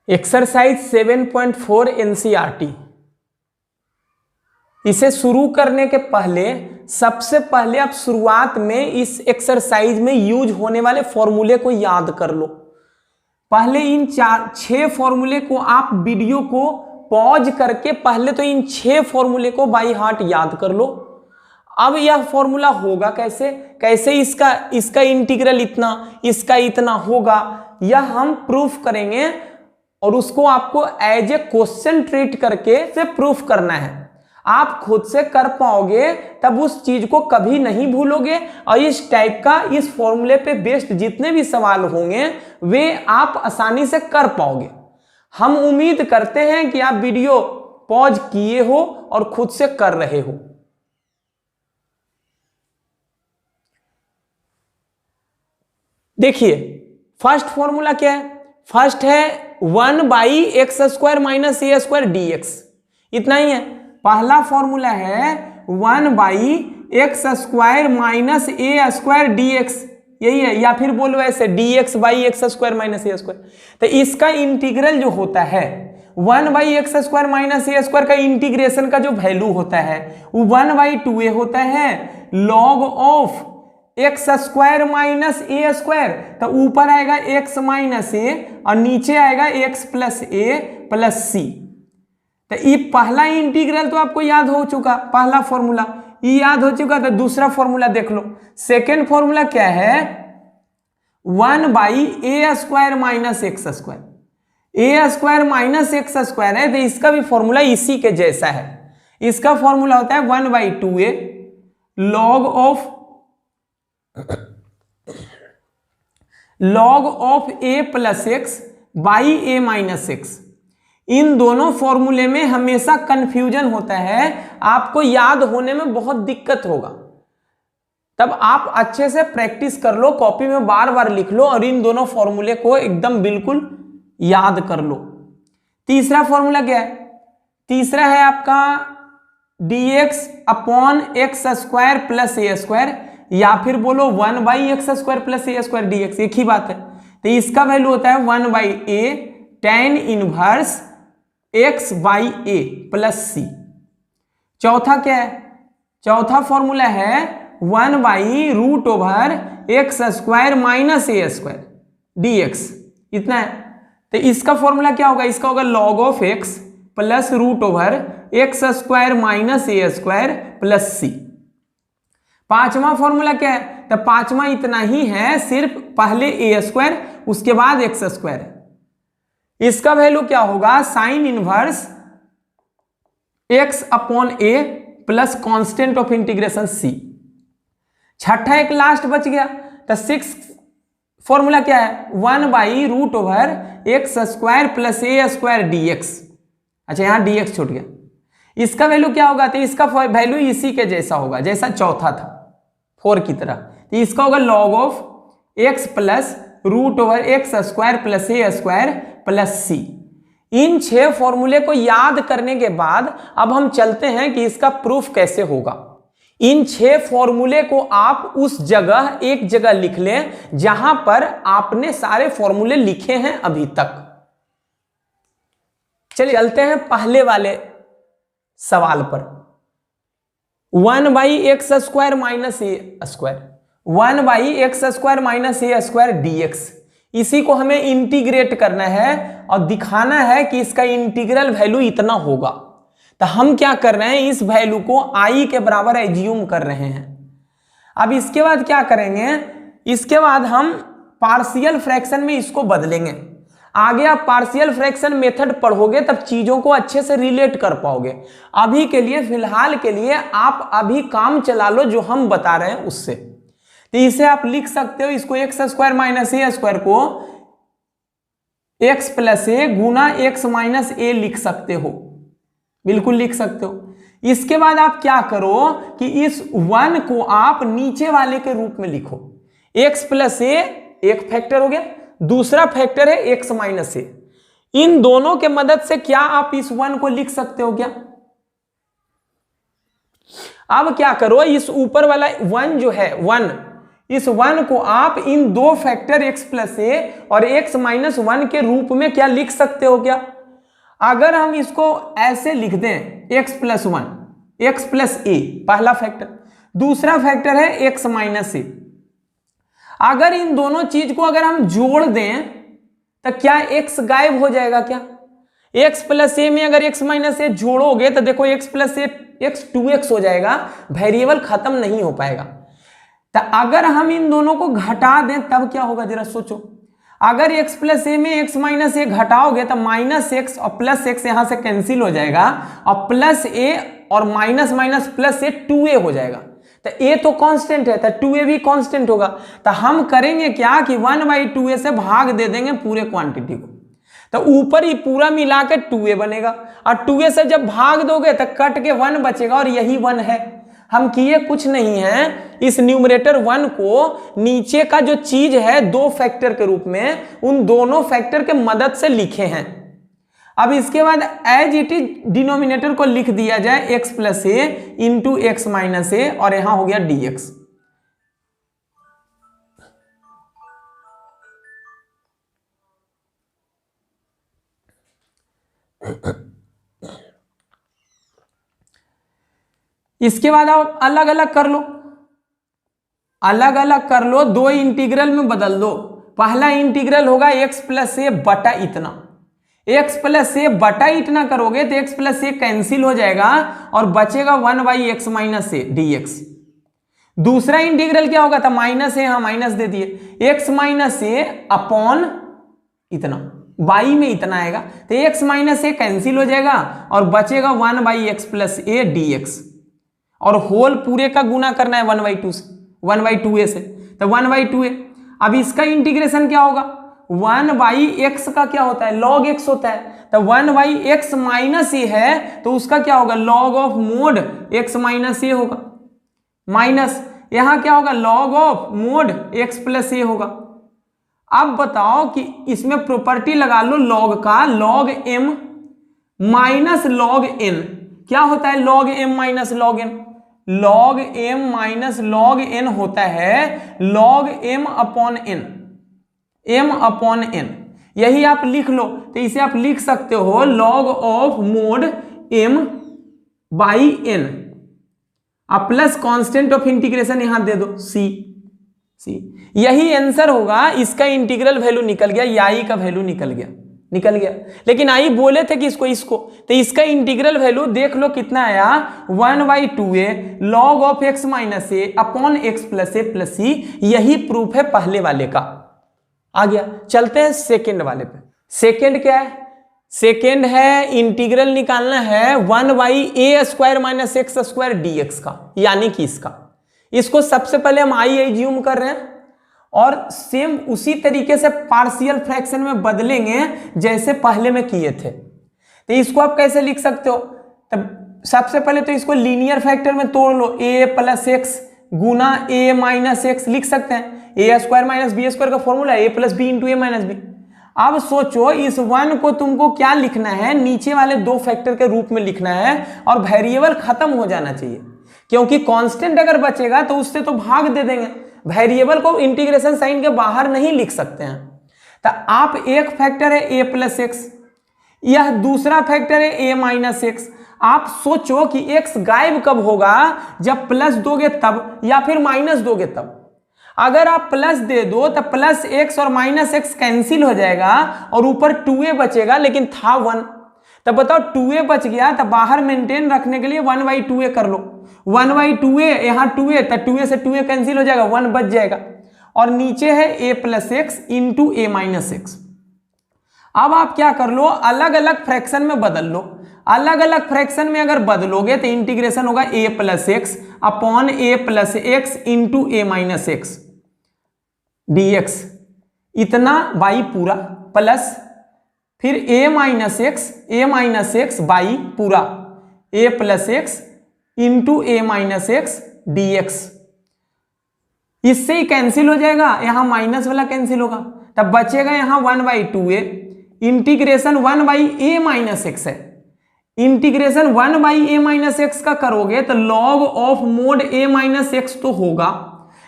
Exercise 7.4 NCERT. इसे शुरू करने के पहले सबसे पहले आप शुरुआत में इस एक्सरसाइज में यूज होने वाले फॉर्मूले को याद कर लो। पहले इन 6 फॉर्मूले को आप वीडियो को पॉज करके पहले तो इन 6 फॉर्मूले को बाय हार्ट याद कर लो। अब यह फॉर्मूला होगा कैसे कैसे इसका इंटीग्रल इतना, इसका इतना होगा, यह हम प्रूफ करेंगे और उसको आपको एज ए क्वेश्चन ट्रीट करके से प्रूफ करना है। आप खुद से कर पाओगे तब उस चीज को कभी नहीं भूलोगे और इस टाइप का इस फॉर्मूले पे बेस्ड जितने भी सवाल होंगे वे आप आसानी से कर पाओगे। हम उम्मीद करते हैं कि आप वीडियो पॉज किए हो और खुद से कर रहे हो। देखिए फर्स्ट फॉर्मूला क्या है, फर्स्ट है 1/x² माइनस a² dx, इतना ही है। पहला फॉर्मूला है 1/x² माइनस a² dx, यही है, या फिर बोलो ऐसे dx/x² माइनस a²। तो इसका इंटीग्रल जो होता है 1/x² माइनस a² का इंटीग्रेशन का जो वैल्यू होता है वो 1/2a होता है log of x² minus a²। तो ऊपर आएगा x माइनस a और नीचे आएगा x plus a plus c। तो ये पहला इंटीग्रल तो आपको याद हो चुका, पहला फॉर्मूला ये याद हो चुका। तो दूसरा फॉर्मूला देख लो। सेकेंड फॉर्मूला क्या है 1/a² minus x²। a² minus x² है तो इसका भी फॉर्मूला इसी के जैसा है। इसका फॉर्मूला होता है 1/2a log of a plus x by a minus x। इन दोनों फॉर्मूले में हमेशा कंफ्यूजन होता है, आपको याद होने में बहुत दिक्कत होगा। तब आप अच्छे से प्रैक्टिस कर लो, कॉपी में बार बार लिख लो और इन दोनों फॉर्मूले को एकदम बिल्कुल याद कर लो। तीसरा फॉर्मूला क्या है, तीसरा है आपका dx/x² प्लस a², या फिर बोलो 1/x² प्लस a² dx, एक ही बात है। तो इसका वैल्यू होता है 1/a tan inverse x/a plus c। चौथा क्या है, चौथा फॉर्मूला है 1/√x² माइनस a² dx, इतना है। तो इसका फॉर्मूला क्या होगा, इसका होगा log of x plus √x² minus a² plus c। पांचवा फॉर्मूला क्या है, तो पांचवा इतना ही है, सिर्फ पहले a² उसके बाद x²। इसका वैल्यू क्या होगा sine inverse x/a plus constant of integration c। छठा एक लास्ट बच गया, तो 6 फॉर्मूला क्या है 1/√x² प्लस a² dx। अच्छा यहां dx छूट गया, इसका वैल्यू क्या होगा, तो इसका वैल्यू इसी के जैसा होगा जैसा चौथा था 4 की तरह। तो इसका होगा log of x plus √x² plus a² plus c। इन 6 फॉर्मूले को याद करने के बाद अब हम चलते हैं कि इसका प्रूफ कैसे होगा। इन 6 फॉर्मूले को आप उस जगह एक जगह लिख लें जहां पर आपने सारे फॉर्मूले लिखे हैं अभी तक। चलिए चलते हैं पहले वाले सवाल पर। 1/x² minus a², 1/x² minus a² dx, इसी को हमें इंटीग्रेट करना है और दिखाना है कि इसका इंटीग्रल वैल्यू इतना होगा। तो हम क्या कर रहे हैं, इस वैल्यू को i के बराबर एज्यूम कर रहे हैं। अब इसके बाद क्या करेंगे, इसके बाद हम पार्शियल फ्रैक्शन में इसको बदलेंगे। आगे आप पार्शियल फ्रैक्शन मेथड पढ़ोगे तब चीजों को अच्छे से रिलेट कर पाओगे। अभी के लिए फिलहाल के लिए आप अभी काम चला लो जो हम बता रहे हैं उससे। तो इसे आप लिख सकते हो, इसको x² माइनस a² को x plus a Guna x minus a लिख सकते हो, बिल्कुल लिख सकते हो। इसके बाद आप क्या करो कि इस 1 को आप नीचे वाले के रूप में लिखो। x प्लस a एक फैक्टर हो गया, दूसरा फैक्टर है x माइनस a। इन दोनों के मदद से क्या आप इस 1 को लिख सकते हो क्या। अब क्या करो, इस ऊपर वाला 1 जो है 1, इस 1 को आप इन दो फैक्टर x प्लस ए और x माइनस 1 के रूप में क्या लिख सकते हो क्या? अगर हम इसको ऐसे लिख दें x प्लस 1, x प्लस ए पहला फैक्टर, दूसरा फैक्टर है x माइनस ए। अगर इन दोनों चीज को अगर हम जोड़ दें तो क्या x गायब हो जाएगा क्या? x प्लस ए में अगर x माइनस ए जोड़ोगे तो देखो x प्लस ए x 2x हो जाएगा, वेरिएबल खत्म नहीं हो पाएगा। तो अगर हम इन दोनों को घटा दें तब क्या होगा जरा सोचो। अगर x प्लस ए में x माइनस ए घटाओगे तो माइनस एक्स और प्लस एक्स यहां से कैंसिल हो जाएगा और प्लस ए और माइनस माइनस प्लस ए 2a हो जाएगा। तो a तो कांस्टेंट है तो 2a भी कांस्टेंट होगा। तो हम करेंगे क्या कि 1/2a से भाग दे देंगे पूरे क्वांटिटी को, तो ऊपर ही पूरा मिला के 2a बनेगा और 2a से जब भाग दोगे तो कट के 1 बचेगा और यही 1 है। हम किए कुछ नहीं है, इस न्यूमरेटर 1 को नीचे का जो चीज है दो फैक्टर के रूप में उन दोनों फैक्टर के मदद से लिखे हैं। अब इसके बाद एज इट इज डिनोमिनेटर को लिख दिया जाए x प्लस ए इंटू एक्स माइनस ए और यहां हो गया dx। इसके बाद आप अलग अलग कर लो, अलग अलग कर लो, दो इंटीग्रल में बदल दो। पहला इंटीग्रल होगा x प्लस ए बटा इतना, x प्लस ए बटा इतना करोगे तो x प्लस ए कैंसिल हो जाएगा और बचेगा 1/x माइनस ए dx। दूसरा इंटीग्रल क्या होगा था माइनस ए, हाँ माइनस दे दिए, x माइनस ए अपॉन इतना, y में इतना आएगा तो x माइनस ए कैंसिल हो जाएगा और बचेगा 1/x प्लस ए dx और होल पूरे का गुना करना है 1/2 से, 1/2a से, तो 1/2a। अब इसका इंटीग्रेशन क्या होगा, 1/x का क्या होता है log x होता है, तो 1/x माइनस ए है तो उसका क्या होगा log of mod x minus a होगा, माइनस यहां क्या होगा log of mod x plus a होगा। अब बताओ कि इसमें प्रॉपर्टी लगा लो log का, log m minus log n क्या होता है, log m minus log n, log m minus log n होता है log m upon n, m upon n। यही आप लिख लो तो इसे आप लिख सकते हो log of mode m by n, अब प्लस कांस्टेंट ऑफ इंटीग्रेशन यहां दे दो c। यही आंसर होगा। इसका इंटीग्रल वैल्यू निकल गया, याई का वैल्यू निकल गया, लेकिन आई बोले थे कि इसको तो इसका इंटीग्रल वैल्यू देख लो कितना आया 1/2a log of x minus A upon x plus A plus c। यही प्रूफ है पहले वाले का। आ गया, चलते हैं सेकेंड वाले पे। सेकेंड क्या है, सेकेंड है इंटीग्रल निकालना है 1/a square minus x square dx का, यानी कि इसको सबसे पहले हम आई एज्यूम कर रहे हैं और सेम उसी तरीके से पार्शियल फ्रैक्शन में बदलेंगे जैसे पहले में किए थे। तो इसको आप कैसे लिख सकते हो, तब सबसे पहले तो इसको लीनियर फैक्टर में तोड़ लो, a प्लस एक्स गुना a माइनस एक्स लिख सकते हैं। a square minus b square का formula a plus b into a minus b. अब सोचो इस 1 को तुमको क्या लिखना है, नीचे वाले दो फैक्टर के रूप में लिखना है और वेरिएबल खत्म हो जाना चाहिए, क्योंकि कांस्टेंट अगर बचेगा तो उससे तो भाग दे देंगे, वेरिएबल को इंटीग्रेशन साइन के बाहर नहीं लिख सकते हैं। तो आप एक फैक्टर है a प्लस एक्स, यह दूसरा फैक्टर है a माइनस एक्स। आप सोचो कि x गायब कब होगा, जब प्लस दोगे तब या फिर माइनस दोगे तब। अगर आप प्लस दे दो तो प्लस एक्स और माइनस एक्स कैंसिल हो जाएगा और ऊपर 2a बचेगा, लेकिन था 1। तब बताओ 2a बच गया तो बाहर मेंटेन रखने के लिए 1/2a कर लो, 1/2a यहाँ 2a तो 2a से 2a कैंसिल हो जाएगा, 1 बच जाएगा और नीचे है a plus x into a minus x. अब आप क्या कर लो, अलग अलग फ्रैक्शन में बदल लो। अलग अलग फ्रैक्शन में अगर बदलोगे तो इंटीग्रेशन होगा a plus x upon a plus x into a minus x dx, इतना बाई पूरा प्लस फिर a माइनस एक्स बाई पूरा a plus x into a minus x dx। इससे ही कैंसिल हो जाएगा, यहां माइनस वाला कैंसिल होगा, तब बचेगा यहां 1/2a। Integration 1/a minus x है, इंटीग्रेशन 1/a माइनस एक्स का करोगे तो log of mode a minus x तो होगा,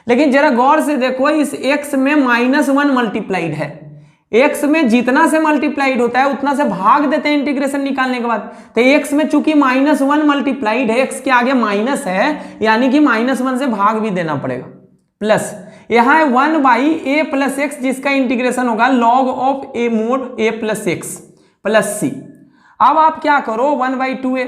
लेकिन जरा गौर से देखो, इस x में -1 मल्टीप्लाइड है, x में जितना से मल्टीप्लाइड होता है उतना से भाग देते हैं इंटीग्रेशन निकालने के बाद। तो x में चूंकि -1 मल्टीप्लाइड है, x के आगे माइनस है, यानी कि -1 से भाग भी देना पड़ेगा। प्लस यहाँ है 1/a + x, जिसका इंटीग्रेशन होगा log of a mod a + x + c। अब आप क्या करो, 1/2a,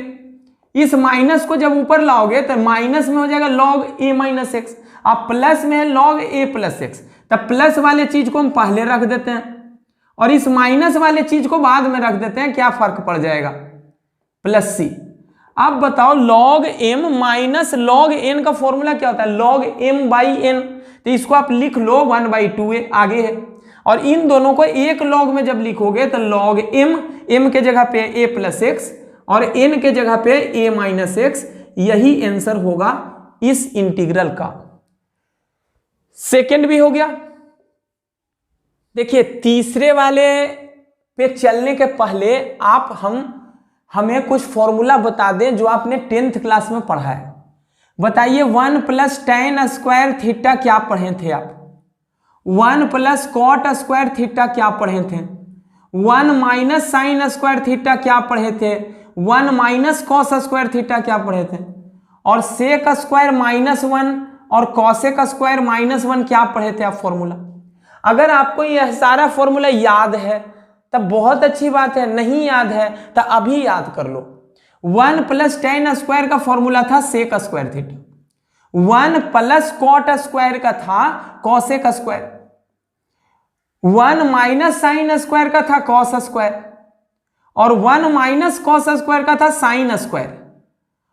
इस माइनस को जब ऊपर लाओगे तो माइनस में हो जाएगा log a - x, अब प्लस में है log a + x। तब प्लस वाले चीज को हम पहले रख देते हैं और इस माइनस वाले चीज को बाद में रख देते हैं, क्या फर्क पड़ जाएगा, +c। अब बताओ log m - log n का फॉर्मूला क्या होता है, log m/n। तो इसको आप लिख लो 1/2a, आगे है। और इन दोनों को एक log में जब लिखोगे तो log m के जगह पे a + x और n के जगह पे a - x, यही आंसर होगा इस इंटीग्रल का। सेकंड भी हो गया। देखिए तीसरे वाले पे चलने के पहले हमें कुछ फॉर्मूला बता दें जो आपने 10th क्लास में पढ़ा है। बताइए 1 + tan स्क्वायर थीटा क्या पढ़े थे आप, 1 + cot स्क्वायर थीटा क्या पढ़े थे, 1 - sin स्क्वायर थीटा क्या पढ़े थे, 1 - cos स्क्वायर थीटा क्या पढ़े थे, और sec स्क्वायर -1 और cosec स्क्वायर -1 क्या पढ़े थे आप फॉर्मूला। अगर आपको यह सारा फॉर्मूला याद है तब बहुत अच्छी बात है, नहीं याद है तो अभी याद कर लो। 1 + tan स्क्वायर का फॉर्मूला था sec square theta, 1 + cot square का था cosec स्क्वायर, 1 - sin स्क्वायर का था cos स्क्वायर और 1 - cos स्क्वायर का था sin स्क्वायर।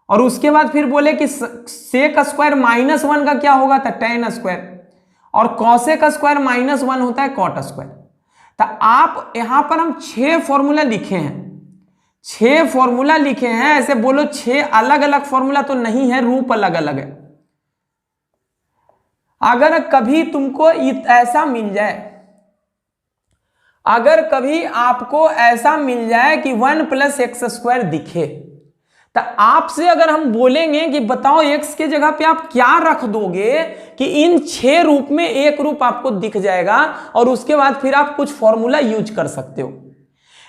और उसके बाद फिर बोले कि sec स्क्वायर -1 का क्या होगा था tan स्क्वायर और cosec स्क्वायर -1 होता है cot स्क्वायर। तो आप यहां पर हम 6 फॉर्मूला लिखे हैं, 6 फॉर्मूला लिखे हैं। ऐसे बोलो 6 अलग अलग फॉर्मूला तो नहीं है, रूप अलग अलग है। अगर कभी तुमको ऐसा मिल जाए, अगर कभी आपको ऐसा मिल जाए कि 1 + x² दिखे, तो आपसे अगर हम बोलेंगे कि बताओ x के जगह पे आप क्या रख दोगे कि इन 6 रूप में एक रूप आपको दिख जाएगा और उसके बाद फिर आप कुछ फॉर्मूला यूज कर सकते हो।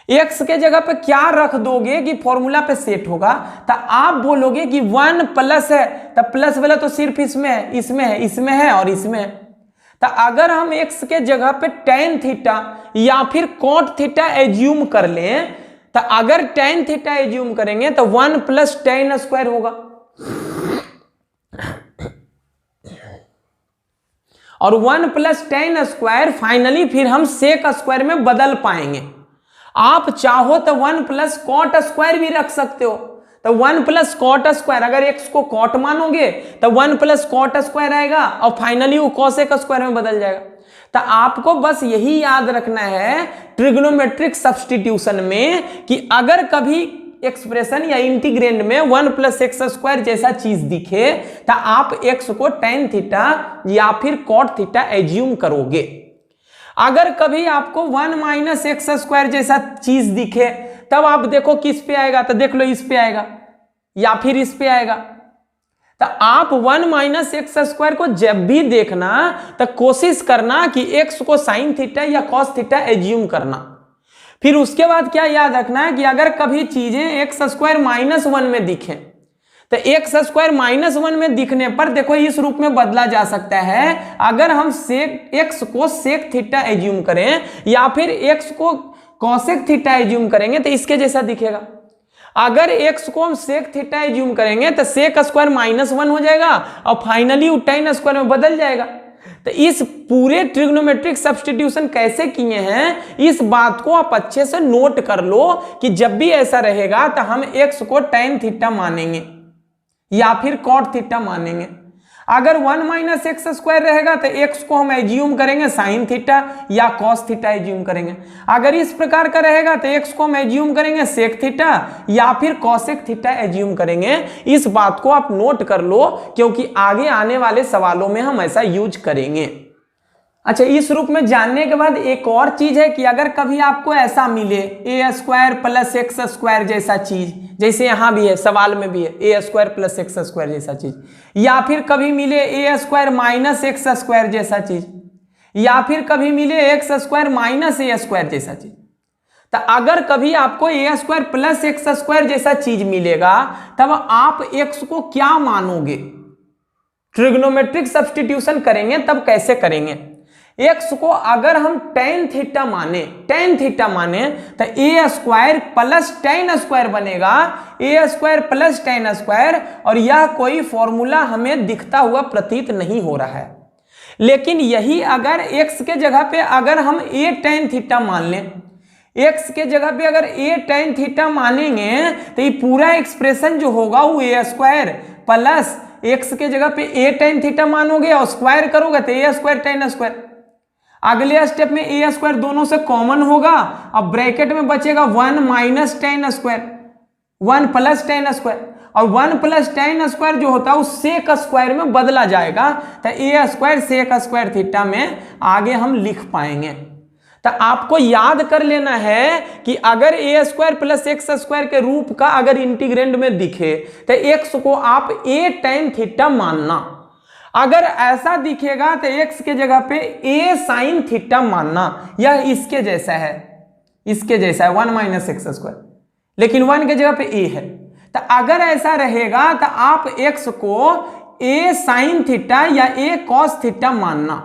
x के जगह पे क्या रख दोगे कि फॉर्मूला पे सेट होगा, तो आप बोलोगे कि 1 प्लस है, तो प्लस वाला तो सिर्फ इसमें है, इसमें है, इसमें है और इसमें है। तो अगर हम x के जगह पे tan थीटा या फिर cot थीटा एज्यूम कर लें, तो अगर tan थीटा एज्यूम करेंगे तो 1 + tan स्क्वायर होगा और 1 + tan स्क्वायर फाइनली फिर हम sec स्क्वायर में बदल पाएंगे। आप चाहो तो 1 + cot स्क्वायर भी रख सकते हो। तो 1 + cot स्क्वायर, अगर x को cot मानोगे तो 1 + cot स्क्वायर आएगा और फाइनली वो cosec स्क्वायर में बदल जाएगा। तो आपको बस यही याद रखना है ट्रिग्नोमेट्रिक सब्स्टिट्यूशन में कि अगर कभी एक्सप्रेशन या इंटीग्रेंड में 1 + x² जैसा चीज दिखे तो आप x को tan थीटा या फिर cot थीटा एज्यूम करोगे। अगर कभी आपको 1 - x² जैसा चीज दिखे तब आप देखो किस पे आएगा, तो देख लो इस पे आएगा या फिर इस पे आएगा। तो आप 1 - x² को जब भी देखना तो कोशिश करना कि x को sin थीटा या cos थीटा एज्यूम करना। फिर उसके बाद क्या याद रखना है कि अगर कभी चीजें x² -1 में दिखें तो x² -1 में दिखने पर देखो इस रूप में बदला जा सकता है। अगर हम x को sec थीटा एज्यूम करें या फिर x को cosec थीटा एज्यूम करेंगे तो इसके जैसा दिखेगा। अगर x को हम sec थीटा एज्यूम करेंगे तो sec स्क्वायर -1 हो जाएगा और फाइनली वो tan स्क्वायर में बदल जाएगा। तो इस पूरे ट्रिग्नोमेट्रिक सब्स्टिट्यूशन कैसे किए हैं इस बात को आप अच्छे से नोट कर लो कि जब भी ऐसा रहेगा तो हम x को tan थीटा मानेंगे या फिर cot थीटा मानेंगे। अगर 1 - x² रहेगा तो x को हम एज्यूम करेंगे sin थीटा या cos थीटा एज्यूम करेंगे। अगर इस प्रकार का रहेगा तो x को हम एज्यूम करेंगे sec थीटा या फिर cosec थीटा एज्यूम करेंगे। इस बात को आप नोट कर लो क्योंकि आगे आने वाले सवालों में हम ऐसा यूज करेंगे। अच्छा, इस रूप में जानने के बाद एक और चीज है कि अगर कभी आपको ऐसा मिले ए स्क्वायर प्लस एक्स स्क्वायर जैसा चीज, जैसे यहां भी है, सवाल में भी है a square plus x square जैसा चीज, या फिर कभी मिले ए स्क्वायर माइनस एक्स स्क्वायर जैसा चीज, या फिर कभी मिले x square minus a square जैसा चीज, तो अगर कभी आपको ए स्क्वायर प्लस एक्स स्क्वायर जैसा चीज मिलेगा तब आप एक्स को क्या मानोगे? ट्रिग्नोमेट्रिक सब्स्टिट्यूशन करेंगे तब कैसे करेंगे? एक्स को अगर हम टेन थीटा माने तो ए स्क्वायर प्लस टेन स्क्वायर बनेगा, ए स्क्वायर प्लस टेन स्क्वायर, और यह कोई फॉर्मूला हमें दिखता हुआ प्रतीत नहीं हो रहा है। लेकिन यही अगर एक्स के जगह पे अगर हम ए टेन थीटा मान लें, एक्स के जगह पे अगर ए टेन थीटा मानेंगे तो ये पूरा एक्सप्रेशन जो होगा वो ए स्क्वायर प्लस एक्स के जगह पे ए टेन थीटा मानोगे और स्क्वायर करोगे तो ए स्क्वायर टेन स्क्वायर। अगले स्टेप में ए स्क्वायर दोनों से कॉमन होगा, अब ब्रैकेट में बचेगा 1 minus ten square, 1 plus tan square, और 1 प्लस टेन स्क्वायर जो होता है वो सेक स्क्वायर में बदला जाएगा, तो ए स्क्वायर सेक स्क्वायर थीटा में आगे हम लिख पाएंगे। तो आपको याद कर लेना है कि अगर ए स्क्वायर प्लस एक्स स्क्वायर के रूप का अगर इंटीग्रेंड में दिखे तो एक्स को आप ए टेन थीटा मानना, अगर ऐसा दिखेगा तो एक्स के जगह पे ए साइन थीटा मानना। यह इसके जैसा है, इसके जैसा है 1 माइनस एक्स स्क्वायर, लेकिन 1 के जगह पे ए है। तो अगर ऐसा रहेगा तो आप एक्स को ए साइन थीटा या ए कॉस थीटा मानना।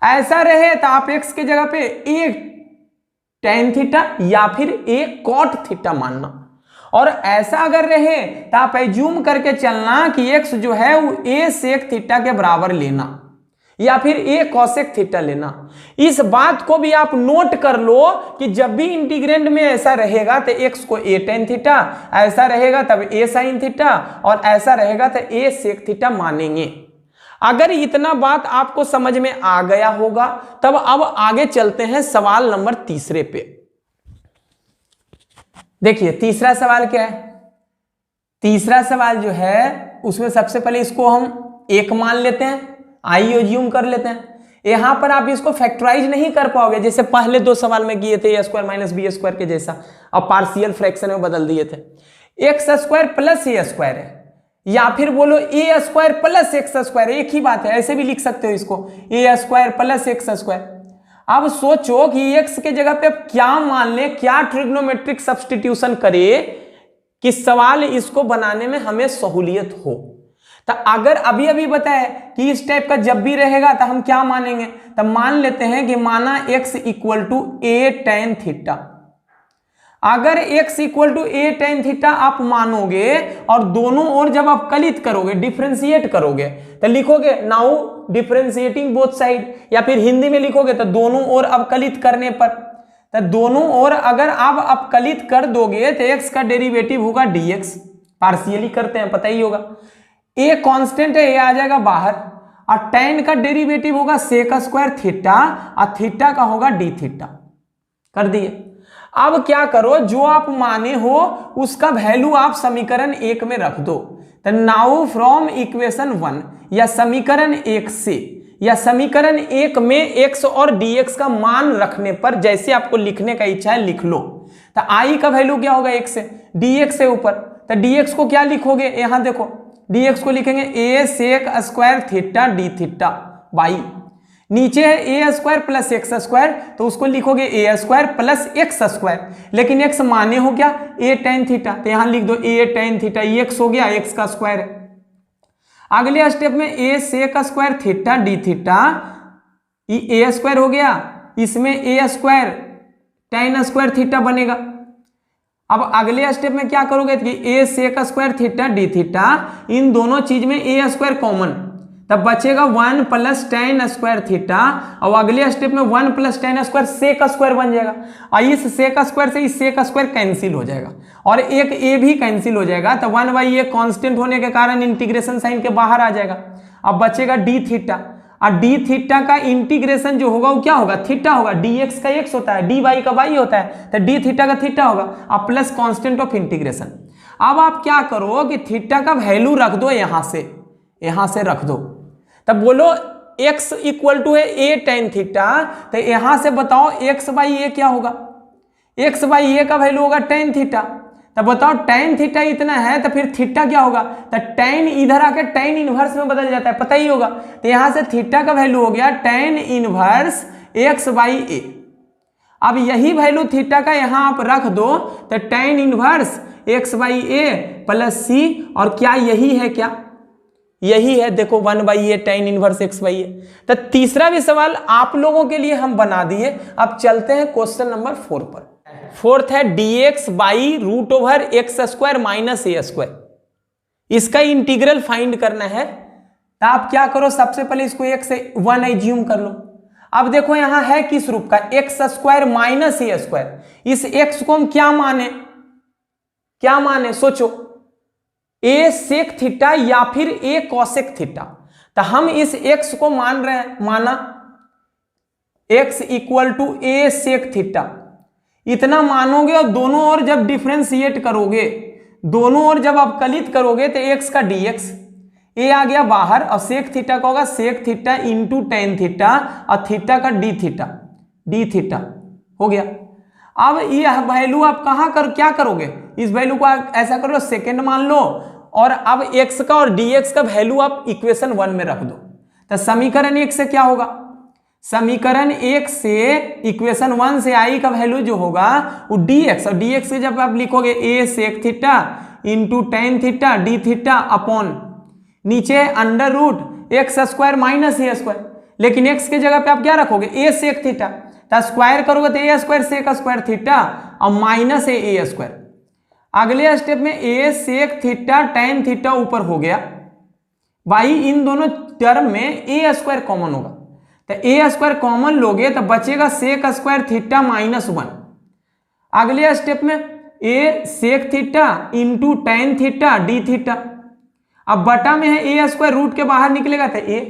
ऐसा रहे तो आप एक्स के जगह पे ए टेन थीटा या फिर ए कॉट थीटा मानना। और ऐसा अगर रहे तो आप एज्यूम करके चलना कि एक्स जो है वो ए सेक थीटा के बराबर लेना या फिर ए कॉसेक थीटा लेना। इस बात को भी आप नोट कर लो कि जब भी इंटीग्रेंड में ऐसा रहेगा तो एक्स को ए टेन थीटा, ऐसा रहेगा तब ए साइन थीटा, और ऐसा रहेगा तो ए सेक थीटा मानेंगे। अगर इतना बात आपको समझ में आ गया होगा तब अब आगे चलते हैं सवाल नंबर तीसरे पे। देखिए तीसरा सवाल क्या है। तीसरा सवाल जो है उसमें सबसे पहले इसको हम एक मान लेते हैं, आई एज्यूम कर लेते हैं। यहां पर आप इसको फैक्टराइज नहीं कर पाओगे जैसे पहले दो सवाल में किए थे ए स्क्वायर माइनस बी स्क्वायर के जैसा, अब पार्शियल फ्रैक्शन में बदल दिए थे। X square plus a square है या फिर बोलो ए स्क्वायर प्लस एक्स स्क्वायर, एक ही बात है, ऐसे भी लिख सकते हो इसको ए स्क्वायर प्लस एक्स स्क्वायर। अब सोचो कि एक्स के जगह पे क्या मान ले, क्या ट्रिग्नोमेट्रिक सब्स्टिट्यूशन करे कि सवाल इसको बनाने में हमें सहूलियत हो। तो अगर अभी अभी बताए कि इस टाइप का जब भी रहेगा तो हम क्या मानेंगे, तो मान लेते हैं कि माना x equal to a tan theta. अगर x equal to a tan theta आप मानोगे और दोनों ओर जब आप कलित करोगे, डिफरेंशिएट करोगे, तो लिखोगे नाउ डिफरेंशिएटिंग बोथ साइड, या फिर हिंदी में लिखोगे तो दोनों ओर अवकलित करने पर, तो दोनों ओर अगर आप अवकलित कर दोगे तो x का डेरिवेटिव होगा dx, पार्शियली करते हैं पता ही होगा। a कांस्टेंट है, a आ जाएगा बाहर, और tan का डेरिवेटिव होगा सेक स्क्वायर थीटा, और थीटा का होगा डी थीटा। कर दिए। अब क्या करो, जो आप माने हो उसका वैल्यू आप समीकरण 1 में रख दो। तो नाउ फ्रॉम इक्वेशन 1 या समीकरण 1 से या समीकरण 1 में x और dx का मान रखने पर जैसे आपको लिखने का इच्छा है लिख लो। तो i का वैल्यू क्या होगा 1 से, dx से ऊपर, तो dx को क्या लिखोगे, यहां देखो dx को लिखेंगे a sec square theta d theta by, नीचे है a square plus x square, तो उसको लिखोगे a square plus x square, लेकिन एक्स माने हो क्या ए टेन थीटा, तो यहां लिख दो ए टेन थीटा, ये एक्स हो गया, एक्स का स्क्वायर है। अगले स्टेप में a sec square theta d theta, ये ए स्क्वायर हो गया, इसमें a square tan square theta बनेगा। अब अगले स्टेप में क्या करोगे कि a sec square theta d theta, इन दोनों चीज में ए स्क्वायर कॉमन, तब बचेगा 1 प्लस टेन स्क्वायर थीटा, और अगले स्टेप में 1 plus tan square sec square बन जाएगा, और इस सेक स्क्वायर से इस सेक स्क्वायर कैंसिल हो जाएगा और एक ए भी कैंसिल हो जाएगा, तो 1/a कांस्टेंट होने के कारण इंटीग्रेशन साइन के बाहर आ जाएगा। अब बचेगा डी थीटा, और डी थीटा का इंटीग्रेशन जो होगा वो क्या होगा, थीटा होगा, dx का x होता है, dy का y होता है, तो डी थीटा का थीटा होगा, और प्लस कांस्टेंट ऑफ इंटीग्रेशन। अब आप क्या करो कि थीटा का वैल्यू रख दो, यहां से रख दो, तब बोलो x इक्वल टू है a tan थीटा, तो यहां से बताओ x बाई ए क्या होगा, x बाई ए का वैल्यू होगा tan थीटा। तो बताओ tan थीटा इतना है तो फिर थीटा क्या होगा, तो tan इधर आके tan इनवर्स में बदल जाता है, पता ही होगा। तो यहां से थीटा का वैल्यू हो गया tan इनवर्स x बाई ए। अब यही वैल्यू थीटा का यहां आप रख दो तो tan inverse x by a plus c, और क्या यही है, क्या यही है, देखो 1 by a tan inverse x by a. तो तीसरा भी सवाल आप लोगों के लिए हम बना दिए। अब चलते हैं क्वेश्चन नंबर 4 पर। फोर्थ है dx by root over x square minus a square. इसका इंटीग्रल फाइंड करना है। तो आप क्या करो, सबसे पहले इसको एक से 1 एज्यूम कर लो। अब देखो यहां है किस रूप का, x square minus a square. इस x को हम क्या माने, क्या माने सोचो, a सेक थीटा या फिर a कॉसेक थीटा। तो हम इस x को मान रहे हैं, माना x equal to a sec theta, इतना मानोगे और दोनों ओर जब डिफरेंशिएट करोगे, दोनों ओर जब अवकलित करोगे तो x का dx, a आ गया बाहर और सेक थीटा का होगा sec theta into tan theta और थीटा का डी थीटा हो गया। अब यह वैल्यू आप कहां क्या करोगे, इस वैल्यू को आप ऐसा कर लो, सेकेंड मान लो, और अब x का और dx का वैल्यू आप इक्वेशन 1 में रख दो। तो समीकरण 1 से क्या होगा, समीकरण 1 से इक्वेशन 1 से i का वैल्यू जो होगा वो dx, और dx से जब आप लिखोगे a sec theta into tan theta d theta upon नीचे under root x square minus a square, लेकिन x के जगह पे आप क्या रखोगे, a सेक थीटा, तो स्क्वायर करोगे तो a square sec square theta और माइनस ए स्क्वायर। अगले स्टेप में a sec theta tan theta ऊपर हो गया, भाई इन दोनों टर्म में a स्क्वायर कॉमन होगा, तो a स्क्वायर कॉमन लोगे तो बचेगा सेक स्क्वायर थीटा माइनस 1। अगले स्टेप में a sec theta into tan theta d theta, अब बटा में है a स्क्वायर, रूट के बाहर निकलेगा तो a,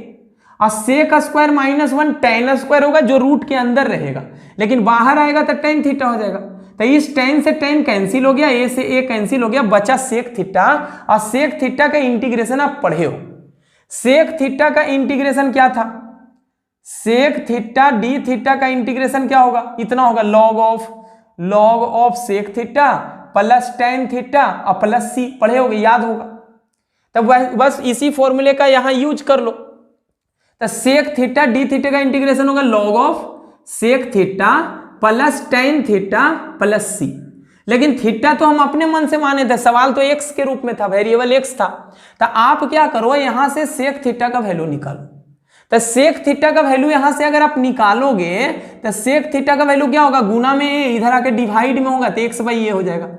और sec square minus 1 tan square होगा जो रूट के अंदर रहेगा, लेकिन बाहर आएगा तो टेन थीटा हो जाएगा। तो इस टेन से टेन कैंसिल हो गया, a से a कैंसिल हो गया, बचा सेक थीटा, और सेक थीटा का इंटीग्रेशन आप पढ़े हो। सेक थीटा का इंटीग्रेशन क्या था, सेक थीटा डी थीटा का इंटीग्रेशन क्या होगा, इतना होगा log of sec theta plus tan theta और प्लस सी, पढ़े होगे, याद होगा। तब बस इसी फॉर्मूले का यहां यूज कर लो। तो सेक थीटा डी थीटा का इंटीग्रेशन होगा log of sec theta plus tan theta plus c, लेकिन थीटा तो हम अपने मन से माने थे, सवाल तो x के रूप में था, वेरिएबल x था। तो आप क्या करो, यहां से सेक थीटा का वैल्यू निकालो। तो सेक थीटा का वैल्यू यहां से अगर आप निकालोगे तो सेक थीटा का वैल्यू क्या होगा, गुना में इधर आके डिवाइड में होगा तो एक्स बाई ए हो जाएगा।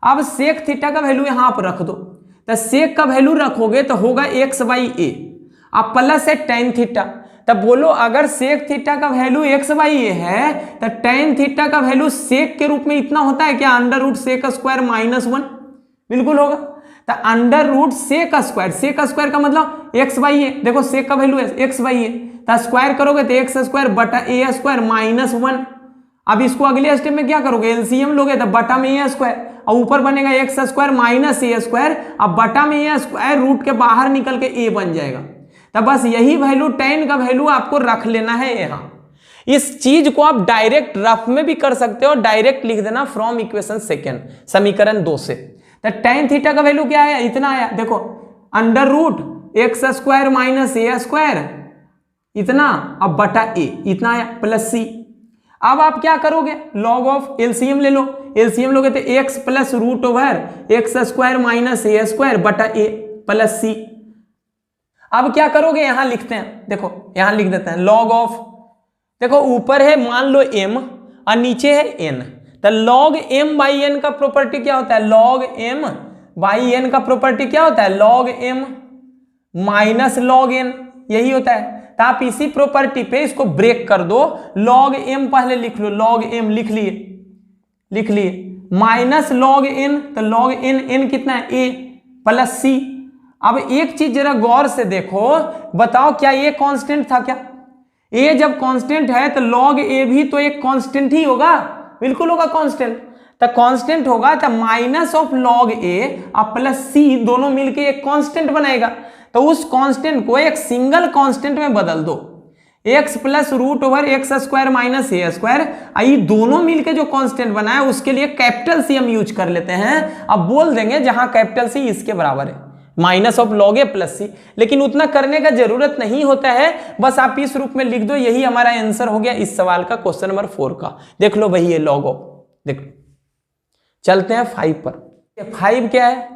अब सेक थीटा का वैल्यू यहां आप रख दो, तो सेक का वैल्यू रखोगे तो होगा एक्स बाई ए, अब प्लस है टेन थीटा। तब बोलो अगर सेक थीटा का वैल्यू एक्स बाई ए है तो टेन थीटा का वैल्यू सेक के रूप में इतना होता है क्या, under root sec square minus 1, बिल्कुल होगा। तो अंडर रूट सेक स्क्वायर का मतलब एक्स बाई ए, देखो सेक का वैल्यू है एक्स बाई ए, तो स्क्वायर करोगे तो एक्स स्क्वायर बटा ए स्क्वायर माइनस 1। अब इसको अगले स्टेप में क्या करोगे, एलसीएम लोगे तो बटा में ए स्क्वायर और ऊपर बनेगा x square minus a square, अब बटा में ए स्क्वायर रूट के बाहर निकल के ए बन जाएगा। तो बस यही वैल्यू टेन का वैल्यू आपको रख लेना है यहाँ। इस चीज को आप डायरेक्ट रफ में भी कर सकते हो, डायरेक्ट लिख देना फ्रॉम इक्वेशन सेकेंड, समीकरण 2 से। तो टेन थीटा का वैल्यू क्या आया, इतना आया, देखो under root x square minus a square इतना, अब बटा ए इतना आया प्लस सी। अब आप क्या करोगे, लॉग ऑफ एलसीएम ले लो, एलसीएम लोगे तो x plus root over x square minus a square बटा ए प्लस सी। अब क्या करोगे, यहां लिखते हैं, देखो यहां लिख देते हैं लॉग ऑफ, देखो ऊपर है मान लो m और नीचे है n, तो log m बाई n का प्रॉपर्टी क्या होता है, log m बाई n का प्रॉपर्टी क्या होता है, log m minus log n, यही होता है। तो आप इसी प्रॉपर्टी पे इसको ब्रेक कर दो, log m पहले लिख लो, log m लिख लिए माइनस log n, तो log n कितना है a प्लस c। अब एक चीज जरा गौर से देखो, बताओ क्या ये कांस्टेंट था क्या, a जब कांस्टेंट है तो log a भी तो एक कांस्टेंट ही होगा, बिल्कुल होगा कांस्टेंट। तो कांस्टेंट होगा तो माइनस ऑफ log a और प्लस c दोनों मिलके एक कांस्टेंट बनाएगा। तो उस कांस्टेंट को एक सिंगल कांस्टेंट में बदल दो, x plus root over x square minus a square. ये दोनों मिलके जो कांस्टेंट बना है उसके लिए कैपिटल सी हम यूज कर लेते हैं। अब बोल देंगे जहां कैपिटल सी इसके बराबर है minus of log a plus c, लेकिन उतना करने का जरूरत नहीं होता है, बस आप इस रूप में लिख दो। यही हमारा आंसर हो गया इस सवाल का, क्वेश्चन नंबर 4 का। देख लो भाई ये लॉग ऑफ, देख लो। चलते हैं 5 पर। 5 क्या है,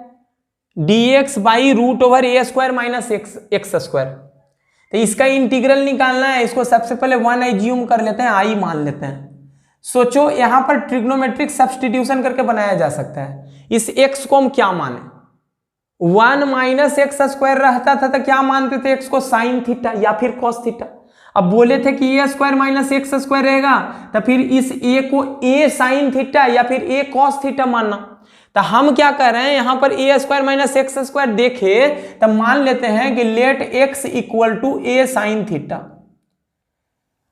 dx by root over a square minus x square. तो इसका इंटीग्रल निकालना है। इसको सबसे पहले 1 एज्यूम कर लेते हैं, आई मान लेते हैं। सोचो यहां पर ट्रिग्नोमेट्रिक सब्स्टिट्यूशन करके बनाया जा सकता है। इस x को हम क्या माने, 1 माइनस एक्स स्क्वायर रहता था तो क्या मानते थे, x को साइन थीटा या फिर कॉस थीटा। अब बोले थे कि ए स्क्वायर माइनस एक्स स्क्वायर रहेगा, तो फिर इस a को a साइन थीटा या फिर a कॉस थीटा मानना। तो हम क्या कर रहे हैं, यहां पर a square minus x square देखे तो मान लेते हैं कि let x equal to a sine theta.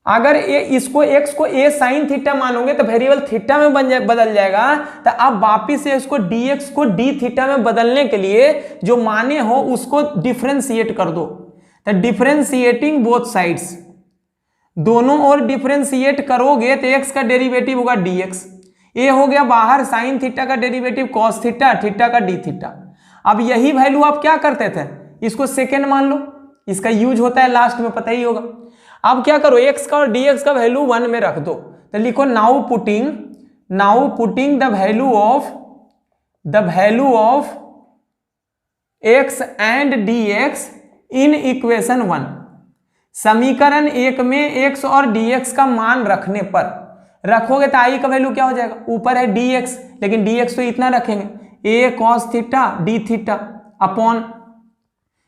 अगर इसको x को a साइन थीटा मानोगे तो वेरिएबल थीटा में बदल जाएगा। तो अब वापिस से इसको dx को d थीटा में बदलने के लिए जो माने हो उसको डिफरेंशिएट कर दो। तो डिफरेंशिएटिंग बोथ साइड्स, दोनों ओर डिफरेंशिएट करोगे तो x का डेरिवेटिव होगा dx, ए हो गया बाहर, साइन थीटा का डेरिवेटिव कॉस थीटा, थीटा का डी थीटा। अब यही वैल्यू आप क्या करते थे, इसको सेकेंड मान लो, इसका यूज होता है लास्ट में, पता ही होगा। अब क्या करो, x का और dx का वैल्यू 1 में रख दो। तो लिखो now putting the value of x and dx in equation 1। समीकरण 1 में x और dx का मान रखने पर रखोगे तो आई का वैल्यू क्या हो जाएगा, ऊपर है dx, लेकिन dx तो इतना रखेंगे a cos theta d theta upon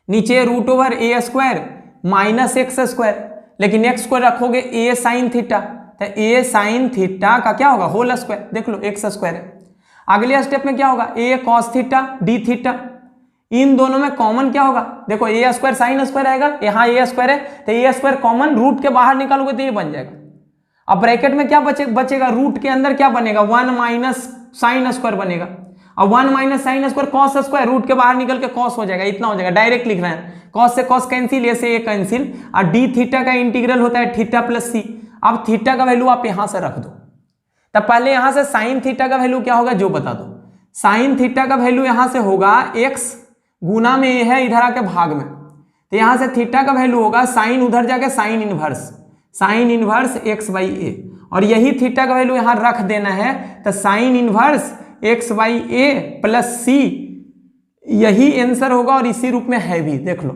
नीचे root over a square minus x square, लेकिन x को रखोगे a साइन थीटा, तो a साइन थीटा का क्या होगा होल स्क्वायर, देख लो एक्स स्क्वायर है। अगले स्टेप में क्या होगा, a cos थीटा d थीटा, इन दोनों में कॉमन क्या होगा, देखो a स्क्वायर साइन स्क्वायर आएगा, यहाँ a स्क्वायर है तो a स्क्वायर कॉमन रूट के बाहर निकालोगे तो ये बन जाएगा। अब ब्रैकेट में क्या बचेगा, रूट के अंदर क्या बनेगा, 1 माइनस साइन स्क्वायर बनेगा, और 1 minus sine square cos square, root के बाहर निकल के कॉस हो जाएगा, इतना हो जाएगा। डायरेक्ट लिख रहे हैं, कॉस से कॉस कैंसिल, ए से ए कैंसिल, और डी थीटा का इंटीग्रल होता है थीटा प्लस सी। अब थीटा का वैल्यू आप यहां से रख दो। तब पहले यहां से साइन थीटा का वैल्यू क्या होगा जो बता दो। साइन थीटा का वैल्यू यहां से होगा एक्स गुना में ए है इधर आके भाग में, तो यहां से थीटा का वैल्यू होगा साइन उधर जाके साइन इनवर्स एक्स बाई ए, और यही थीटा का वैल्यू यहां रख देना है। तो sine inverse x by a plus c, यही आंसर होगा और इसी रूप में है भी, देख लो।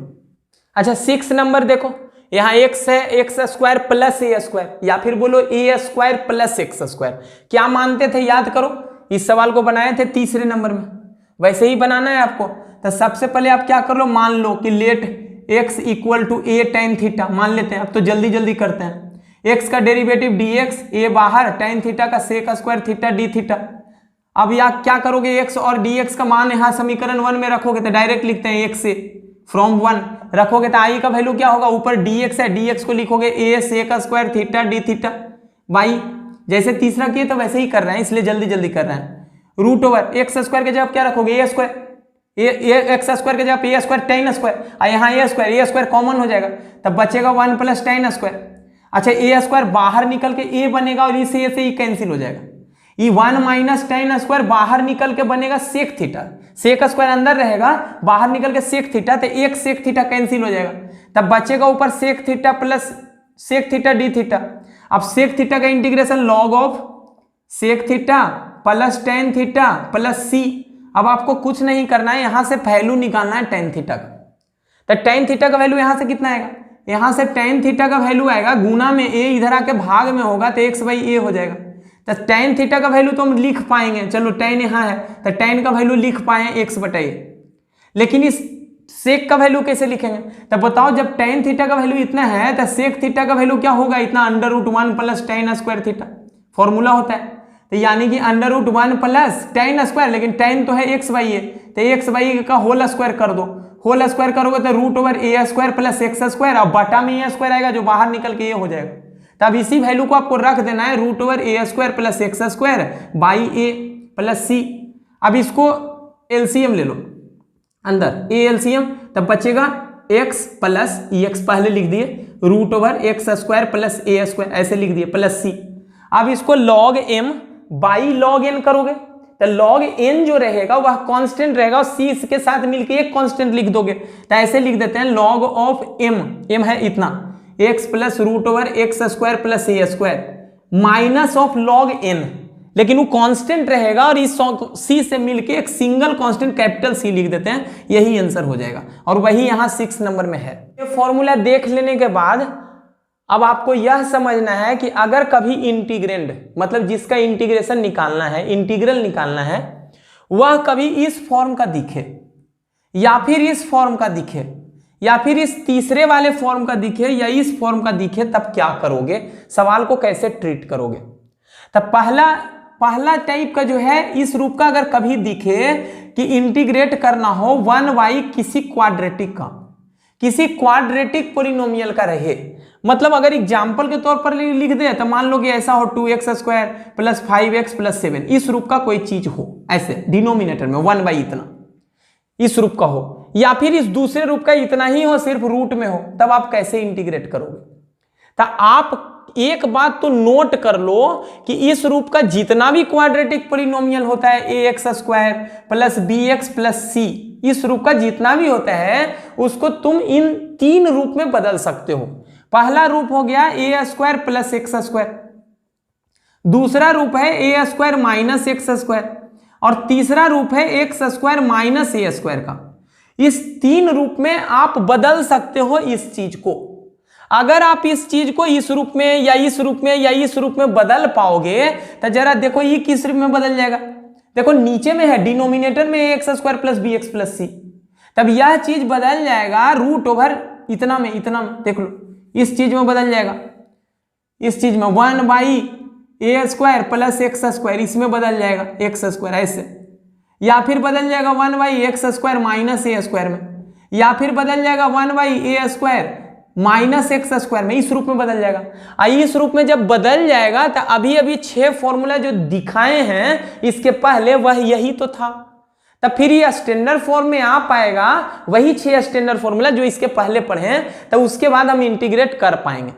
अच्छा 6 नंबर देखो, यहाँ x है x square plus a square, या फिर बोलो ए स्क्वायर प्लस एक्स स्क्वायर। क्या मानते थे याद करो, इस सवाल को बनाए थे तीसरे नंबर में, वैसे ही बनाना है आपको। तो सबसे पहले आप क्या कर लो, मान लो कि let x equal to a tan theta मान लेते हैं। अब तो जल्दी जल्दी करते हैं, x का डेरिवेटिव dx, ए बाहर, टेन थीटा का sec square theta d theta. अब यहाँ क्या करोगे, x और dx का मान यहाँ समीकरण 1 में रखोगे तो डायरेक्ट लिखते हैं x से फ्रॉम 1 रखोगे तो i का वैल्यू क्या होगा, ऊपर dx है, dx को लिखोगे a sec square theta d theta by, जैसे तीसरा किए तो वैसे ही कर रहे हैं, इसलिए जल्दी जल्दी कर रहे हैं। रूट ओवर एक्स स्क्वायर के जगह क्या रखोगे, ए स्क्वायर, एक्स स्क्वायर के जगह ए स्क्वायर टेन स्क्वायर, और यहाँ ए स्क्वायर कॉमन हो जाएगा, तब बचेगा 1 प्लस टेन स्क्वायर। अच्छा ए स्क्वायर बाहर निकल के ए बनेगा और इसे से ही कैंसिल हो जाएगा। ये 1 माइनस टेन स्क्वायर बाहर निकल के बनेगा सेक थीटा, सेक स्क्वायर अंदर रहेगा, बाहर निकल के सेक थीटा, तो एक सेक थीटा कैंसिल हो जाएगा, तब बचेगा ऊपर sec theta plus sec theta d theta. अब सेक थीटा का integration log of sec theta plus tan theta plus c. अब आपको कुछ नहीं करना है, यहां से वैल्यू निकालना है टेन थीटा का। तो टेन थीटा का वैल्यू यहां से कितना आएगा, यहां से टेन थीटा का वैल्यू आएगा गुना में ए, इधर आके भाग में होगा तो एक्स बाई ए हो जाएगा। तो टेन थीटा का वैल्यू तो हम लिख पाएंगे, चलो टेन यहाँ है तो टेन का वैल्यू लिख पाए एक्स बटा ए, लेकिन इस सेक का वैल्यू कैसे लिखेंगे। तो बताओ जब टेन थीटा का वैल्यू इतना है तो सेक थीटा का वैल्यू क्या होगा, इतना under root 1 plus tan square theta formula होता है। तो यानी कि under root 1 plus tan square, लेकिन टेन तो है एक्स बाई ए, तो एक्स बाई ए का होल स्क्वायर कर दो, होल स्क्वायर करोगे तो root over a square plus x square, और बटा में ए स्क्वायर आएगा जो बाहर निकल के ये हो जाएगा। तब इसी वैल्यू को आपको रख देना है, root over a square plus x square by a plus c. अब इसको एलसीएम ले लो अंदर, ए एलसीएम, तब बचेगा एक्स प्लस ई एक्स पहले लिख दिए, root over x square plus a square ऐसे लिख दिए प्लस सी। अब इसको log m by log n करोगे तो लॉग एन जो रहेगा वह कांस्टेंट रहेगा और सी इसके साथ मिलके एक कांस्टेंट लिख दोगे तो ऐसे लिख देते हैं लॉग ऑफ एम, एम है इतना x plus root over x square plus a square minus of log n, लेकिन वो कांस्टेंट रहेगा और इस सी से मिलके एक सिंगल कांस्टेंट कैपिटल सी लिख देते हैं, यही आंसर हो जाएगा और वही यहां 6 नंबर में है। ये फॉर्मूला देख लेने के बाद अब आपको यह समझना है कि अगर कभी इंटीग्रेंड मतलब जिसका इंटीग्रेशन निकालना है, इंटीग्रल निकालना है, वह कभी इस फॉर्म का दिखे या फिर इस फॉर्म का दिखे या फिर इस तीसरे वाले फॉर्म का दिखे या इस फॉर्म का दिखे, तब क्या करोगे, सवाल को कैसे ट्रीट करोगे। तब पहला टाइप का जो है इस रूप का अगर कभी दिखे कि इंटीग्रेट करना हो 1y किसी क्वाड्रेटिक पोलिनोमियल का रहे, मतलब अगर एग्जाम्पल के तौर पर लिख दे तो मान लो कि ऐसा हो 2x square plus 5x plus 7 इस रूप का कोई चीज हो, ऐसे डिनोमिनेटर में 1 इतना इस रूप का हो, या फिर इस दूसरे रूप का इतना ही हो सिर्फ रूट में हो, तब आप कैसे इंटीग्रेट करोगे। तो आप एक बात तो नोट कर लो कि इस रूप का जितना भी क्वाड्रेटिक पोलिनोमियल होता है ax square plus bx plus c, इस रूप का जितना भी होता है उसको तुम इन 3 रूप में बदल सकते हो। पहला रूप हो गया a square plus x square, दूसरा रूप है a square minus x square और तीसरा रूप है x square minus a square का। इस 3 रूप में आप बदल सकते हो इस चीज को। अगर आप इस चीज को इस रूप में या इस रूप में या इस रूप में बदल पाओगे तो जरा देखो ये किस रूप में बदल जाएगा, देखो नीचे में है डिनोमिनेटर में x square plus b x plus c, तब यह चीज बदल जाएगा रूट ओवर इतना में देख लो इस चीज में बदल जाएगा, इस चीज में 1/a square plus x square इसमें बदल जाएगा एक्स स्क्वायर ऐसे, या फिर बदल जाएगा 1/x square minus a square में, या फिर बदल जाएगा 1/a square minus x square में, इस रूप में बदल जाएगा। इस रूप में जब बदल जाएगा तो अभी 6 फॉर्मूला जो दिखाए हैं इसके पहले वह यही तो था, तब फिर ये स्टैंडर्ड फॉर्म में आ पाएगा वही 6 स्टैंडर्ड फॉर्मूला जो इसके पहले पढ़े हैं, तो उसके बाद हम इंटीग्रेट कर पाएंगे।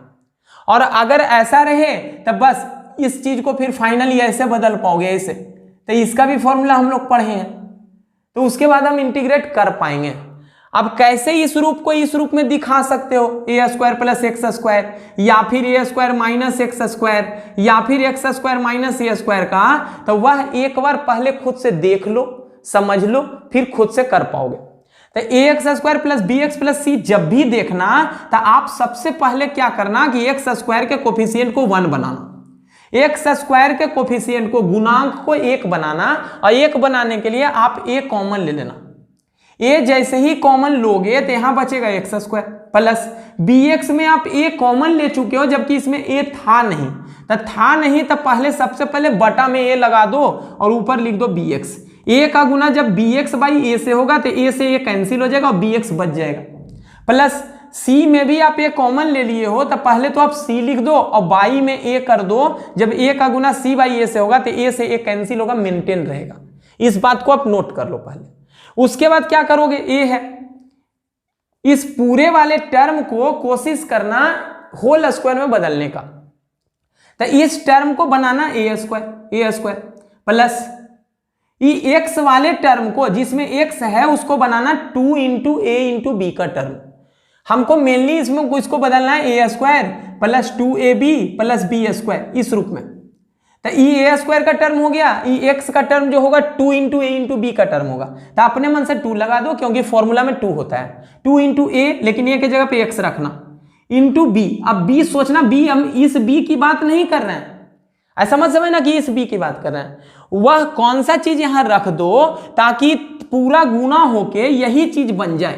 और अगर ऐसा रहे तब बस इस चीज को फिर फाइनली ऐसे बदल पाओगे ऐसे, तो इसका भी फॉर्मूला हम लोग पढ़े हैं, तो उसके बाद हम इंटीग्रेट कर पाएंगे। अब कैसे इस रूप को इस रूप में दिखा सकते हो, ए स्क्वायर प्लस एक्स स्क्वायर या फिर ए स्क्वायर माइनस एक्स स्क्वायर या फिर x square minus a square का, तो वह एक बार पहले खुद से देख लो समझ लो फिर खुद से कर पाओगे। तो a x square plus b x plus c जब भी देखना तो आप सबसे पहले क्या करना कि एक्स स्क्वायर के कोफिशिएंट को 1 बनाना, एक्स स्क्वायर के कोफिशिएंट को गुणांक को 1 बनाना, और 1 बनाने के लिए आप ए कॉमन ले लेना। ए जैसे ही कॉमन लोगे तो यहां बचेगा x square plus b x में आप ए कॉमन ले चुके हो जबकि इसमें ए था नहीं, तो पहले सबसे पहले बटा में ए लगा दो और ऊपर लिख दो बी एक्स। ए का गुना जब बी एक्स बाई ए से होगा तो ए से ए कैंसिल हो जाएगा और बी एक्स बच जाएगा, प्लस सी में भी आप ए कॉमन ले लिए हो तो पहले तो आप सी लिख दो और बाई में ए कर दो, जब ए का गुना सी बाई ए से होगा तो ए से ए कैंसिल होगा, मेंटेन रहेगा। इस बात को आप नोट कर लो पहले। उसके बाद क्या करोगे, ए है इस पूरे वाले टर्म को कोशिश करना होल स्क्वायर में बदलने का, तो इस टर्म को बनाना ए स्क्वायर प्लस एक्स वाले टर्म को जिसमें एक्स है उसको बनाना 2 इंटू ए इंटू बी का टर्म। हमको मेनली इसमें इसको बदलना है a square plus 2ab plus b square इस रूप में, तो ई ए स्क्वायर का टर्म हो गया, ई एक्स का टर्म जो होगा 2 इंटू ए इंटू बी का टर्म होगा, तो अपने मन से 2 लगा दो क्योंकि फॉर्मूला में 2 होता है, 2 इंटू ए लेकिन ए की जगह पे एक्स रखना इंटू बी। अब बी सोचना बी हम इस बी की बात नहीं कर रहे हैं, ऐसा मत समझना कि इस बी की बात कर रहे हैं, वह कौन सा चीज यहां रख दो ताकि पूरा गुना होके यही चीज बन जाए,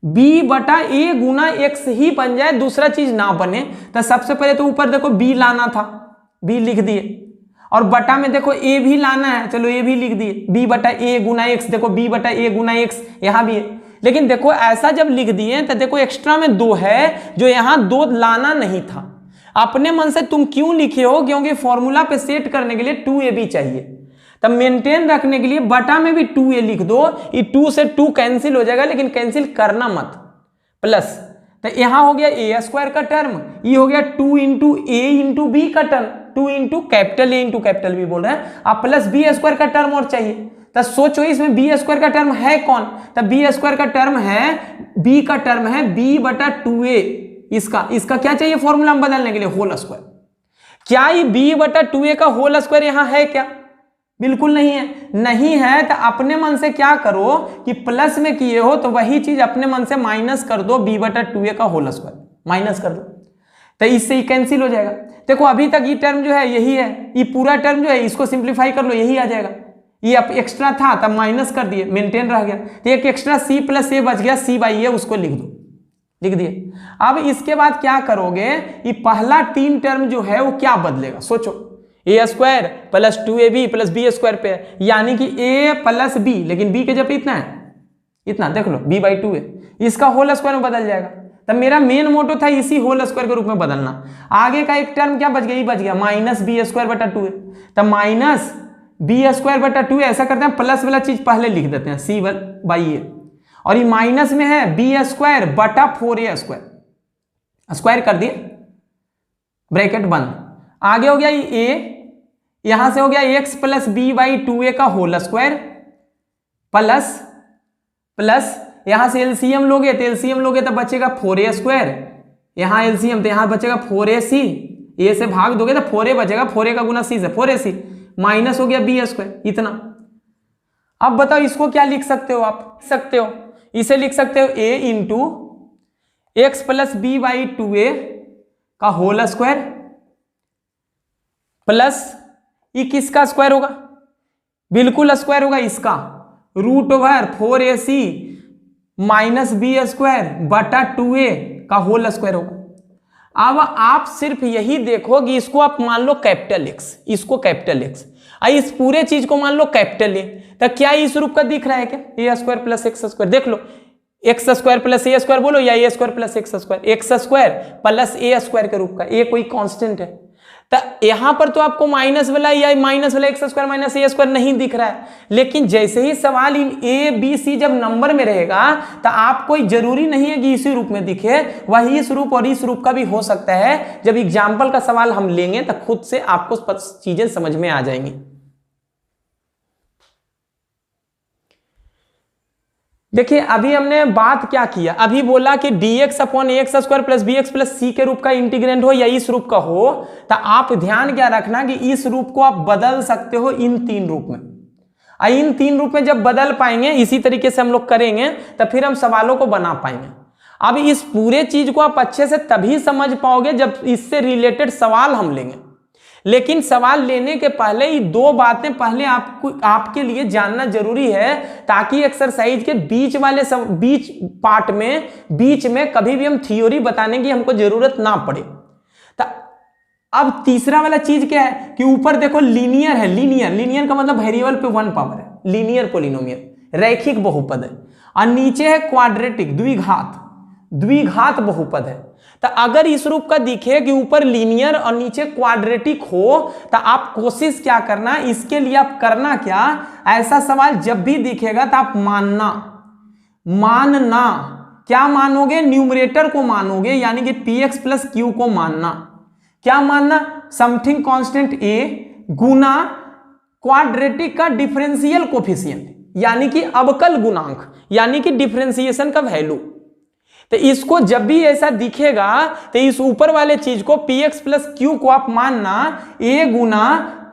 b बटा ए गुना एक्स ही बन जाए, दूसरा चीज ना बने। तो सबसे पहले तो ऊपर देखो b लाना था, b लिख दिए, और बटा में देखो a भी लाना है, चलो a भी लिख दिए, b बटा ए गुना एक्स, देखो b बटा ए गुना एक्स यहां भी है, लेकिन देखो ऐसा जब लिख दिए तो देखो एक्स्ट्रा में 2 है जो यहां 2 लाना नहीं था। अपने मन से तुम क्यों लिखे हो, क्योंकि फॉर्मूला पे सेट करने के लिए 2ab चाहिए, तब मेंटेन रखने के लिए बटा में भी 2a लिख दो, ये 2 से 2 कैंसिल हो जाएगा, लेकिन कैंसिल करना मत, प्लस, तो यहां हो गया ए स्क्वायर का टर्म, ये हो गया 2 इंटू ए इंटू बी का term, 2 into capital a into capital b बोल रहे हैं आप, प्लस बी स्क्वायर का टर्म और चाहिए। तो सोचो इसमें बी स्क्वायर का टर्म है कौन, तो बी स्क्वायर का टर्म है, बी का टर्म है बी बटा 2a, इसका क्या चाहिए फॉर्मूला में बदलने के लिए, होल स्क्वायर। क्या ये बी बटा 2a का होल स्क्वायर यहां है क्या, बिल्कुल नहीं है, नहीं है। तो अपने मन से क्या करो कि प्लस में किए हो तो वही चीज अपने मन से माइनस कर दो, बी बटा 2a का होल स्क्वायर माइनस कर दो, तो इससे ही कैंसिल हो जाएगा। देखो अभी तक ये टर्म जो है यही है, ये पूरा टर्म जो है इसको सिंप्लीफाई कर लो, यही आ जाएगा। ये अब एक्स्ट्रा था तब माइनस कर दिए, मेंटेन रह गया, तो एक एक्स्ट्रा सी प्लस ए बच गया, सी बाई ए उसको लिख दो, लिख दिए। अब इसके बाद क्या करोगे, ये पहला 3 टर्म जो है वो क्या बदलेगा, सोचो, a square plus 2ab plus b square पे है, यानी कि a प्लस बी, लेकिन b के जब इतना है, इतना देख लो b बाई 2 है, इसका होल स्क्वायर में बदल जाएगा। तब मेरा मेन मोटो था इसी होल स्क्वायर के रूप में बदलना। आगे का एक टर्म क्या बच गया, बच गया माइनस बी स्क्वायर बटा 2 है, तब माइनस बी स्क्वायर बटा 2 ऐसा करते हैं, प्लस वाला चीज पहले लिख देते हैं सी बाई ए, और ये माइनस में है बी स्क्वायर बटा 4a स्क्वायर, स्क्वायर कर दिए, ब्रैकेट बंद। आगे हो गया ये a, यहां से हो गया x plus b by 2a का होल स्क्वायर, प्लस प्लस यहां से एलसीएम लोगे तो बचेगा 4a स्क्वायर, यहां एलसीएम तो यहां बचेगा 4ac, a से भाग दोगे तो 4a बचेगा, 4a का गुना c से 4ac, माइनस हो गया बी स्क्वायर, इतना। अब बताओ इसको क्या लिख सकते हो आप, सकते हो इसे लिख सकते हो a into x plus b by 2a का होल स्क्वायर, प्लस ये किसका स्क्वायर होगा, बिल्कुल स्क्वायर होगा इसका, root over 4ac minus b square बटा 2a का होल स्क्वायर होगा। अब आप सिर्फ यही देखो कि इसको आप मान लो कैपिटल X, इसको कैपिटल X, इस पूरे चीज को मान लो कैपिटल A, तो क्या इस रूप का दिख रहा है क्या, a square plus x square, देख लो x square plus a square बोलो या a square plus x square, x square plus a square के रूप का, ए कोई कांस्टेंट है, तो यहां पर तो आपको माइनस वाला या माइनस वाला x square minus a square नहीं दिख रहा है, लेकिन जैसे ही सवाल इन ए बी सी जब नंबर में रहेगा तो आपको जरूरी नहीं है कि इसी रूप में दिखे, वही इस रूप और इस रूप का भी हो सकता है। जब एग्जाम्पल का सवाल हम लेंगे तो खुद से आपको चीजें समझ में आ जाएंगी। देखिए अभी हमने बात क्या किया, अभी बोला कि dx upon x square plus b x plus c के रूप का इंटीग्रेंड हो या इस रूप का हो, तो आप ध्यान क्या रखना कि इस रूप को आप बदल सकते हो इन 3 रूप में। इन 3 रूप में जब बदल पाएंगे, इसी तरीके से हम लोग करेंगे तो फिर हम सवालों को बना पाएंगे। अब इस पूरे चीज को आप अच्छे से तभी समझ पाओगे जब इससे रिलेटेड सवाल हम लेंगे, लेकिन सवाल लेने के पहले ये 2 बातें पहले आपके लिए जानना जरूरी है, ताकि एक्सरसाइज के बीच वाले बीच पार्ट में बीच में कभी भी हम थ्योरी बताने की हमको जरूरत ना पड़े। तो अब तीसरा वाला चीज क्या है कि ऊपर देखो लीनियर है, लीनियर का मतलब वेरिएबल पे 1 पावर है, लीनियर पॉलिनोमियल, रैखिक बहुपद है, और नीचे है क्वाड्रेटिक, द्विघात बहुपद है। तो अगर इस रूप का दिखे कि ऊपर लीनियर और नीचे क्वाड्रेटिक हो, तो आप कोशिश क्या करना, इसके लिए आप करना क्या, ऐसा सवाल जब भी दिखेगा तो आप मानना क्या मानोगे, न्यूमरेटर को मानोगे, यानी कि px प्लस क्यू को मानना, क्या मानना, something constant a Guna quadratic का डिफरेंशियल कोफिशिएंट, यानी कि अवकल गुणांक, यानी कि डिफरेंशिएशन का वैल्यू। तो इसको जब भी ऐसा दिखेगा तो इस ऊपर वाले चीज को px प्लस क्यू को आप मानना a गुना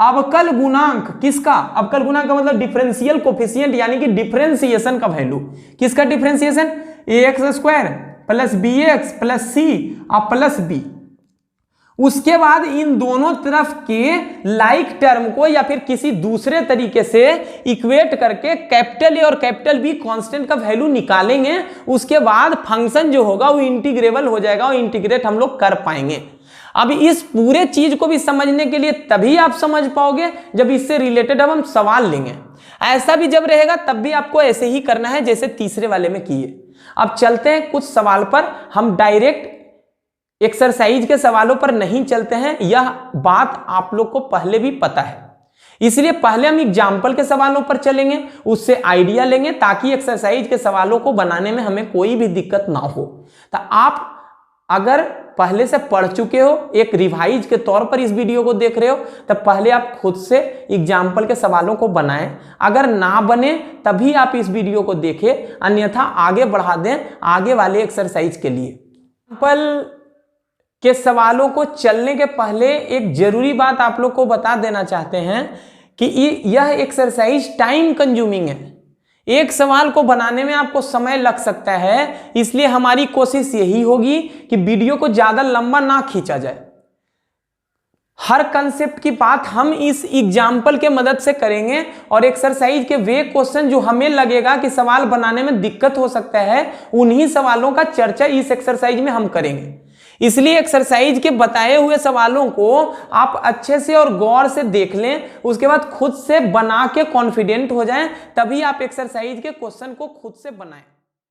अवकल गुणांक, किसका अवकल गुणांक का मतलब डिफरेंशियल कोफिशिएंट, यानी कि डिफरेंशिएशन का वैल्यू, किसका differentiation, ax square plus bx plus c और प्लस b। उसके बाद इन दोनों तरफ के लाइक टर्म को या फिर किसी दूसरे तरीके से इक्वेट करके कैपिटल ए और कैपिटल बी कांस्टेंट का वैल्यू निकालेंगे। उसके बाद फंक्शन जो होगा वो इंटीग्रेबल हो जाएगा और इंटीग्रेट हम लोग कर पाएंगे। अब इस पूरे चीज को भी समझने के लिए तभी आप समझ पाओगे जब इससे रिलेटेड अब हम सवाल लेंगे। ऐसा भी जब रहेगा तब भी आपको ऐसे ही करना है जैसे तीसरे वाले में किए। अब चलते हैं कुछ सवाल पर, हम डायरेक्ट एक्सरसाइज के सवालों पर नहीं चलते हैं, यह बात आप लोग को पहले भी पता है, इसलिए पहले हम एग्जाम्पल के सवालों पर चलेंगे, उससे आइडिया लेंगे ताकि एक्सरसाइज के सवालों को बनाने में हमें कोई भी दिक्कत ना हो। तो आप अगर पहले से पढ़ चुके हो, एक रिवाइज के तौर पर इस वीडियो को देख रहे हो, तब पहले आप खुद से एग्जाम्पल के सवालों को बनाएं। अगर ना बने तभी आप इस वीडियो को देखें, अन्यथा आगे बढ़ा दें आगे वाले एक्सरसाइज के लिए। एग्जाम्पल के सवालों को चलने के पहले एक जरूरी बात आप लोग को बता देना चाहते हैं कि यह एक्सरसाइज टाइम कंज्यूमिंग है। एक सवाल को बनाने में आपको समय लग सकता है, इसलिए हमारी कोशिश यही होगी कि वीडियो को ज्यादा लंबा ना खींचा जाए। हर कंसेप्ट की बात हम इस एग्जाम्पल के मदद से करेंगे और एक्सरसाइज के वे क्वेश्चन जो हमें लगेगा कि सवाल बनाने में दिक्कत हो सकता है, उन्हीं सवालों का चर्चा इस एक्सरसाइज में हम करेंगे। इसलिए एक्सरसाइज के बताए हुए सवालों को आप अच्छे से और गौर से देख लें, उसके बाद खुद से बना के कॉन्फिडेंट हो जाएं, तभी आप एक्सरसाइज के क्वेश्चन को खुद से बनाएं।